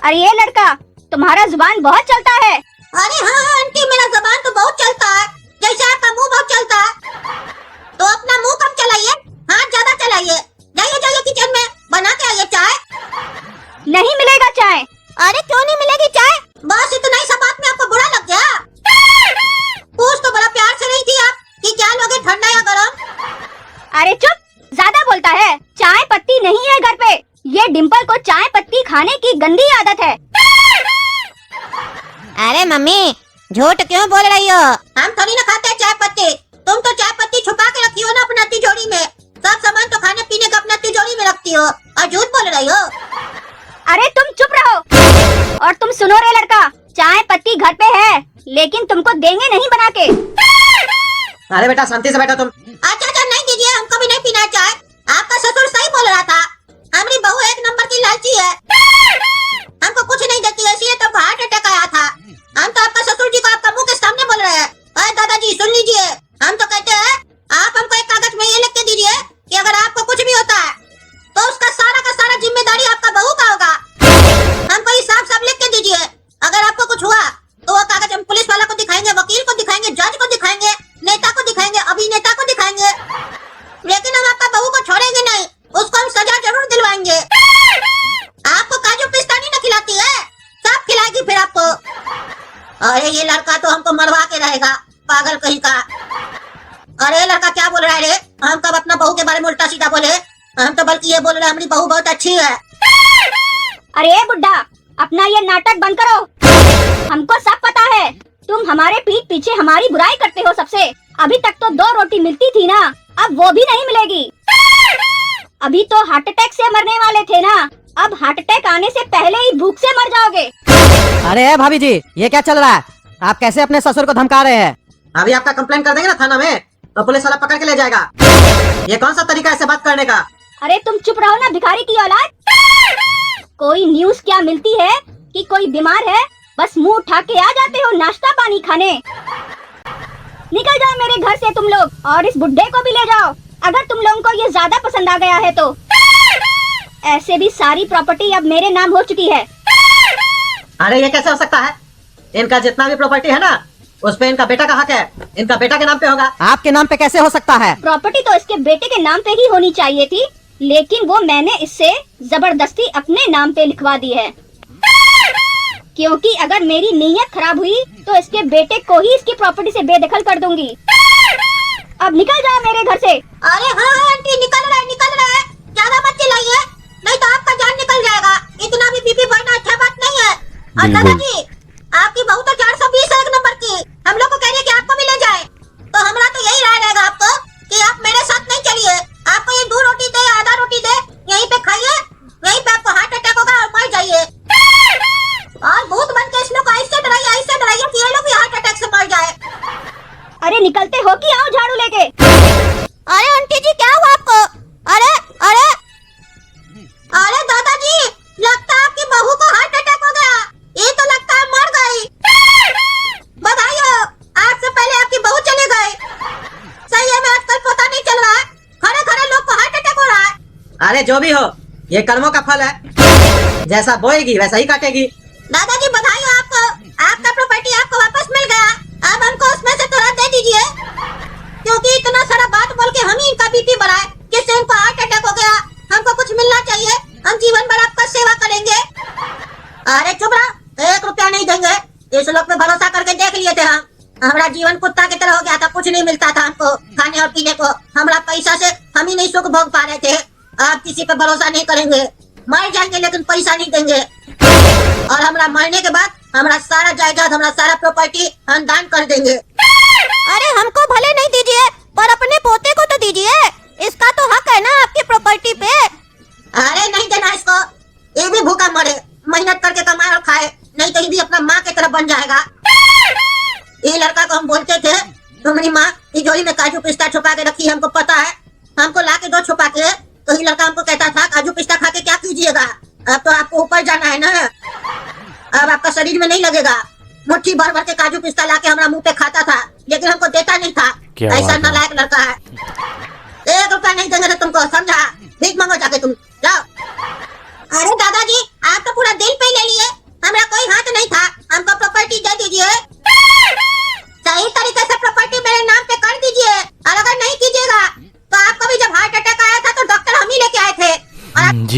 अरे ये लड़का, तुम्हारा जुबान बहुत चलता है। अरे हाँ आंटी, मेरा जुबान तो बहुत चलता है, जैसे आपका मुंह बहुत चलता है। तो अपना मुंह कम चलाइए, हाथ ज्यादा चलाइए। जाइए जाइए किचन में, बना के आइए चाय। नहीं मिलेगा चाय। अरे क्यों नहीं मिलेगी चाय? बस इतना ही सा बात में आपको बुरा लग गया? पूछ तो बड़ा प्यार से रही थी आप कि क्या लोगे, ठंडा या गरम। अरे चुप, ज्यादा बोलता है। चाय पत्ती नहीं है घर पे। ये डिम्पल को चाय पत्ती खाने की गंदी आदत है। अरे मम्मी, झूठ क्यों बोल रही हो? हम थोड़ी ना खाते चाय पत्ती। तुम तो चाय पत्ती छुपा के रखी हो ना अपना तिजोरी में। सब सामान तो खाने पीने का अपना तिजोरी में रखती हो और झूठ बोल रही हो। अरे तुम चुप रहो। और तुम सुनो रे लड़का, चाय पत्ती घर पे है, लेकिन तुमको देंगे नहीं बना के। अरे बेटा शांति से बैठो तुम। अच्छा नहीं दीजिए, हमको भी नहीं पीना है चाय। आपका ससुर सही बोल रहा था, हमारी बहू एक नंबर की लालची है। हमको कुछ नहीं देती है, इसलिए तो हार्ट अटैक आया था। हम तो आपका ससुर जी को आपका मुंह के सामने बोल रहे हैं। अरे दादाजी सुन लीजिए, हम तो कहते हैं आप हमको एक कागज में ये लिख के दीजिए कि अगर आपको कुछ भी होता है तो उसका सारा का सारा जिम्मेदारी आपका बहू का होगा। हमको ये साफ साफ लिख के दीजिए। अगर आपको कुछ हुआ तो वो कागज हम पुलिस वाला को दिखाएंगे, वकील को दिखाएंगे, जज को दिखाएंगे, नेता को दिखाएंगे, अभिनेता को दिखाएंगे, लेकिन हम आपका बहू को छोड़ेंगे नहीं। उसको हम सजा जरूर दिलवाएंगे। आपको काजू पिस्ता नहीं ना खिलाती है, सब खिलाएगी फिर आपको। अरे ये लड़का तो हमको मरवा के रहेगा, पागल कहीं का। अरे लड़का क्या बोल रहा है रे? हम कब अपना बहू के बारे में उल्टा सीधा बोले? हम तो बल्कि ये बोल रहे हैं हमारी बहू बहुत अच्छी है। अरे बुड्ढा, अपना ये नाटक बंद करो। हमको सब पता है, तुम हमारे पीठ पीछे हमारी बुराई करते हो सबसे। अभी तक तो 2 रोटी मिलती थी ना, अब वो भी नहीं मिलेगी। अभी तो हार्ट अटैक से मरने वाले थे ना, अब हार्ट अटैक आने से पहले ही भूख से मर जाओगे। अरे भाभी जी, ये क्या चल रहा है? आप कैसे अपने ससुर को धमका रहे हैं? अभी आपका कंप्लेंट कर देंगे ना थाना में, तो पुलिस वाला पकड़ के ले जाएगा। ये कौन सा तरीका है ऐसे बात करने का? अरे तुम चुप रहो ना भिखारी की औलाद। कोई न्यूज़ क्या मिलती है कि कोई बीमार है, बस मुंह उठा के आ जाते हो नाश्ता पानी खाने। निकल जाओ मेरे घर से तुम लोग, और इस बुड्ढे को भी ले जाओ अगर तुम लोगों को ये ज्यादा पसंद आ गया है तो। ऐसे भी सारी प्रॉपर्टी अब मेरे नाम हो चुकी है। अरे ये कैसे हो सकता है? इनका जितना भी प्रॉपर्टी है ना, उस पे इनका बेटा का हक है। इनका बेटा के नाम पे होगा, आपके नाम पे कैसे हो सकता है? प्रॉपर्टी तो इसके बेटे के नाम पे ही होनी चाहिए थी, लेकिन वो मैंने इससे जबरदस्ती अपने नाम पे लिखवा दी है। क्योंकि अगर मेरी नीयत खराब हुई तो इसके बेटे को ही इसकी प्रॉपर्टी से बेदखल कर दूंगी। अब निकल जाओ मेरे घर से। अरे हाँ आंटी, निकल रहा है। ज्यादा मत चिल्लाइए, नहीं तो आपका जान निकल जाएगा। इतना भी बीपी बढ़ना अच्छा बात नहीं है। और दादाजी, आपकी बहू तो 420 है एक नंबर की। हम लोग को कह रहे कि आपको भी ले जाए, तो हमारा तो यही राय रहेगा आपको कि आप मेरे साथ नहीं चलिए। आपको ये 2 रोटी दे, आधा रोटी दे, यहीं पे खाइए, यहीं पे आपको हार्ट अटैक होगा और मर जाइए। और भूत बन के इस लोग को ऐसे डराइए कि ये लोग भी हार्ट अटैक से मर जाए। अरे निकलते हो कि आओ झाड़ू लेके? अरे आंटी जी क्या हुआ आपको? अरे अरे अरे दादाजी, लगता है आपकी बहू को हार्ट अटैक हो गया। ये तो लगता है मर गई। बधाई हो, आज से पहले आपकी बहू चले गए। सही है, मैं आजकल पता नहीं चल रहा है, खड़े लोग को हार्ट अटैक हो रहा है। अरे जो भी हो, ये कर्मों का फल है, जैसा बोएगी वैसा ही काटेगी। दादाजी बधाई हो आपको, आपका प्रॉपर्टी आपको वापस मिल गया। अब हमको उसमें से थोड़ा दे दीजिए, क्योंकि इतना सारा बात बोल के हम ही इनका बीपी बढ़ाए, जिससे इनको हार्ट अटैक हो गया। हमको कुछ मिलना चाहिए, हम जीवन भर आपका सेवा करेंगे। अरे चुप रहो, 1 रुपया नहीं देंगे। इस लोग पे भरोसा करके देख लिए थे हम, हमारा जीवन कुत्ता की तरह हो गया था, कुछ नहीं मिलता था हमको खाने और पीने को। हमारा पैसा से हम ही नहीं सुख भोग पा रहे थे। आप किसी पे भरोसा नहीं करेंगे, मर जाएंगे लेकिन पैसा नहीं देंगे। और हमारा मरने के बाद हमारा सारा जायदाद, हमारा सारा प्रॉपर्टी हम दान कर देंगे। अरे हमको भले नहीं दीजिए, पर अपने पोते को तो दीजिए, इसका तो हक है ना आपकी प्रॉपर्टी पे। अरे नहीं देना इसको, ये भी भूखा मरे, मेहनत करके कमाए और खाए, नहीं तो ये भी अपना माँ की तरह बन जाएगा। ये लड़का को हम बोलते थे तुम्हारी माँ तिजोरी में काजू पिस्ता छुपा के रखी है, हमको पता है, हमको ला के दो छुपा के। तो ये लड़का हमको कहता था काजू पिस्ता खा के क्या कीजिएगा, अब तो आपको ऊपर जाना है ना, अब आपका शरीर में नहीं लगेगा। मुट्ठी भर भर के काजू पिस्ता ला के हमारा मुँह पे खाता था, लेकिन हमको देता नहीं था। ऐसा नालायक लड़का है। 1 रुपया नहीं देंगे तो तुमको, समझा? भीख मांगो जाके तुम, जाओ। अरे दादाजी, आप तो पूरा दिल पे ले लिए।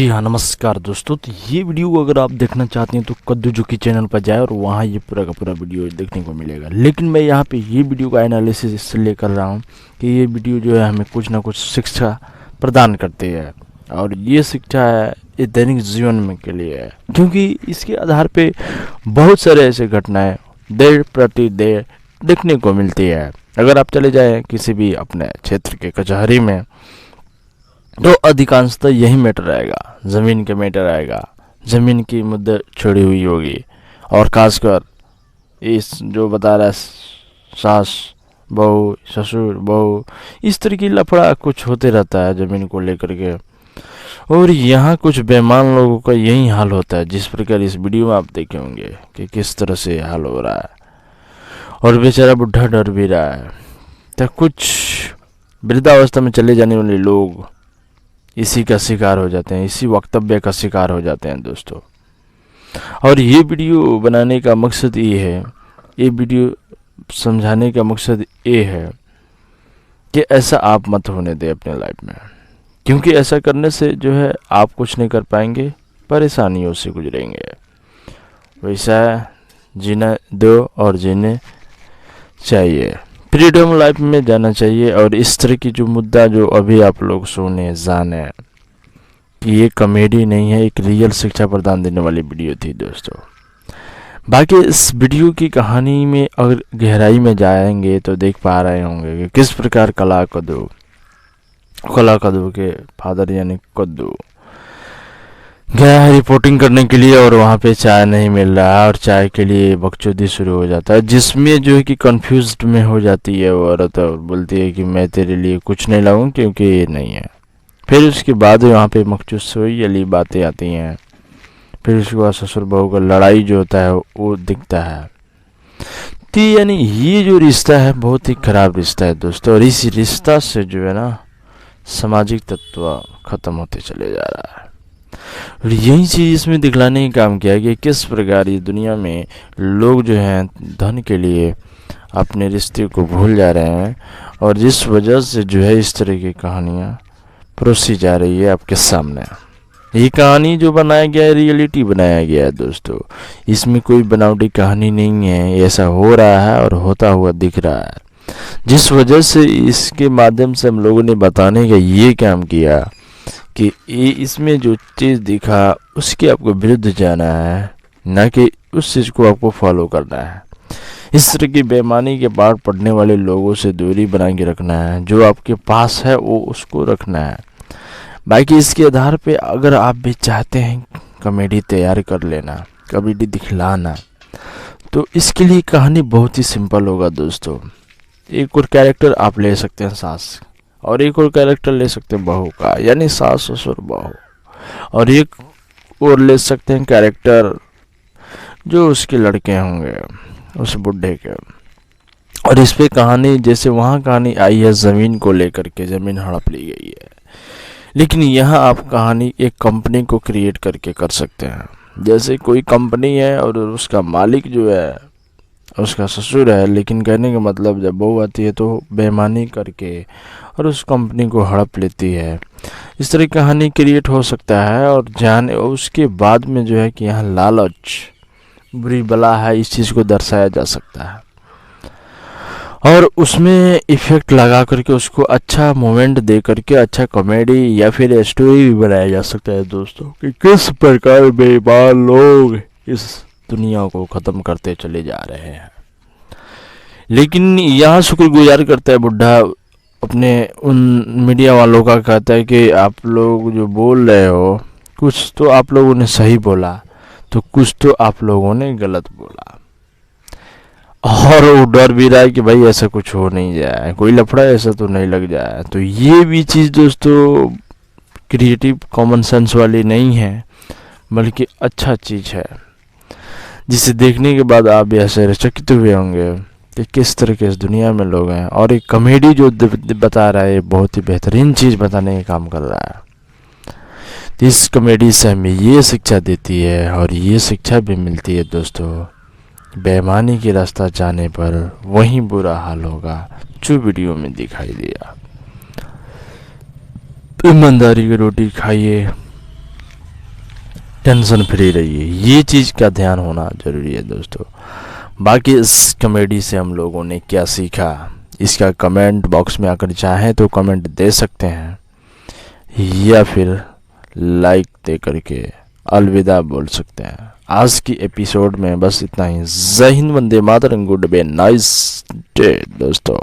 जी हाँ, नमस्कार दोस्तों। तो ये वीडियो अगर आप देखना चाहते हैं तो कद्दू जो कि चैनल पर जाए और वहाँ ये पूरा का पूरा वीडियो देखने को मिलेगा। लेकिन मैं यहाँ पे ये वीडियो का एनालिसिस इसलिए कर रहा हूँ कि ये वीडियो जो है हमें कुछ ना कुछ शिक्षा प्रदान करती है, और ये शिक्षा है ये दैनिक जीवन में के लिए है, क्योंकि इसके आधार पे बहुत सारे ऐसे घटनाएँ देर प्रतिदेर देखने को मिलती है। अगर आप चले जाएँ किसी भी अपने क्षेत्र के कचहरी में तो अधिकांशतः यही मैटर रहेगा, ज़मीन के मैटर आएगा, ज़मीन की मुद्दे छिड़ी हुई होगी। और खासकर इस जो बता रहा है सास बहू ससुर बहू, इस तरह की लफड़ा कुछ होते रहता है ज़मीन को लेकर के। और यहाँ कुछ बेईमान लोगों का यही हाल होता है, जिस प्रकार इस वीडियो में आप देखे होंगे कि किस तरह से हाल हो रहा है। और बेचारा बुढ़ा डर भी रहा है। तो कुछ वृद्धावस्था में चले जाने वाले लोग इसी का शिकार हो जाते हैं, इसी वक्तव्य का शिकार हो जाते हैं दोस्तों। और ये वीडियो बनाने का मकसद ये है, ये वीडियो समझाने का मकसद ये है कि ऐसा आप मत होने दें अपने लाइफ में, क्योंकि ऐसा करने से जो है आप कुछ नहीं कर पाएंगे, परेशानियों से गुजरेंगे। वैसा जीना दो और जीने चाहिए, फ्रीडम लाइफ में जाना चाहिए। और इस तरह की जो मुद्दा जो अभी आप लोग सुने जाने कि ये कॉमेडी नहीं है, एक रियल शिक्षा प्रदान देने वाली वीडियो थी दोस्तों। बाकी इस वीडियो की कहानी में अगर गहराई में जाएंगे तो देख पा रहे होंगे कि किस प्रकार कला कद्दू के फादर यानी कद्दू गया है रिपोर्टिंग करने के लिए, और वहाँ पे चाय नहीं मिल रहा है और चाय के लिए बकचोदी शुरू हो जाता है, जिसमें जो है कि कंफ्यूज्ड में हो जाती है वो औरत और बोलती है कि मैं तेरे लिए कुछ नहीं लाऊं क्योंकि ये नहीं है। फिर उसके बाद वहाँ पे मखचूस हुई वाली बातें आती हैं। फिर उसके बाद ससुर बहू का लड़ाई जो होता है वो दिखता है। तो यानी ये जो रिश्ता है बहुत ही खराब रिश्ता है दोस्तों, और इस रिश्ता से जो है ना सामाजिक तत्व खत्म होते चले जा रहा है। और यही चीज़ इसमें दिखलाने का काम किया कि किस प्रकार ये दुनिया में लोग जो हैं धन के लिए अपने रिश्ते को भूल जा रहे हैं, और जिस वजह से जो है इस तरह की कहानियाँ परोसी जा रही है आपके सामने। ये कहानी जो बनाया गया है रियलिटी बनाया गया है दोस्तों, इसमें कोई बनावटी कहानी नहीं है। ऐसा हो रहा है और होता हुआ दिख रहा है, जिस वजह से इसके माध्यम से हम लोगों ने बताने का ये काम किया कि ये इसमें जो चीज़ दिखा उसके आपको विरुद्ध जाना है, ना कि उस चीज़ को आपको फॉलो करना है। इस तरह की बेईमानी के पार पड़ने वाले लोगों से दूरी बना के रखना है, जो आपके पास है वो उसको रखना है। बाकी इसके आधार पे अगर आप भी चाहते हैं कॉमेडी तैयार कर लेना, कॉमेडी दिखलाना, तो इसके लिए कहानी बहुत ही सिंपल होगा दोस्तों। एक और कैरेक्टर आप ले सकते हैं सास, और एक और कैरेक्टर ले सकते हैं बहू का, यानी सास ससुर बहू, और एक और ले सकते हैं कैरेक्टर जो उसके लड़के होंगे उस बुढ़े के। और इस पे कहानी जैसे वहाँ कहानी आई है ज़मीन को लेकर के, ज़मीन हड़प ली गई है, लेकिन यहाँ आप कहानी एक कंपनी को क्रिएट करके कर सकते हैं। जैसे कोई कंपनी है और उसका मालिक जो है उसका ससुर है, लेकिन कहने का मतलब जब बहू आती है तो बेईमानी करके और उस कंपनी को हड़प लेती है। इस तरह की कहानी क्रिएट हो सकता है, और जाने उसके बाद में जो है कि यहाँ लालच बुरी बला है, इस चीज़ को दर्शाया जा सकता है, और उसमें इफ़ेक्ट लगा करके उसको अच्छा मोमेंट दे करके अच्छा कॉमेडी या फिर स्टोरी भी बनाया जा सकता है दोस्तों, कि किस प्रकार बेईमान लोग इस दुनिया को ख़त्म करते चले जा रहे हैं। लेकिन यहाँ शुक्रगुजार करता है बुढ़ा अपने उन मीडिया वालों का, कहता है कि आप लोग जो बोल रहे हो कुछ तो आप लोगों ने सही बोला, तो कुछ तो आप लोगों ने गलत बोला। और वो डर भी रहा है कि भाई ऐसा कुछ हो नहीं जाए, कोई लफड़ा ऐसा तो नहीं लग जाए। तो ये भी चीज़ दोस्तों क्रिएटिव कॉमन सेंस वाली नहीं है, बल्कि अच्छा चीज़ है, जिसे देखने के बाद आप भी आश्चर्यचकित हुए होंगे कि किस तरह के इस दुनिया में लोग हैं। और एक कॉमेडी जो बता रहा है बहुत ही बेहतरीन चीज़ बताने का काम कर रहा है। तो इस कॉमेडी से हमें ये शिक्षा देती है, और ये शिक्षा भी मिलती है दोस्तों, बेईमानी के रास्ता जाने पर वही बुरा हाल होगा जो वीडियो में दिखाई दिया। ईमानदारी की रोटी खाइए, टेंशन फ्री रहिए, ये चीज़ का ध्यान होना जरूरी है दोस्तों। बाकी इस कॉमेडी से हम लोगों ने क्या सीखा, इसका कमेंट बॉक्स में आकर चाहें तो कमेंट दे सकते हैं, या फिर लाइक दे करके अलविदा बोल सकते हैं। आज की एपिसोड में बस इतना ही। जय हिंद, वंदे मातरम, गुड बे, नाइस डे दोस्तों।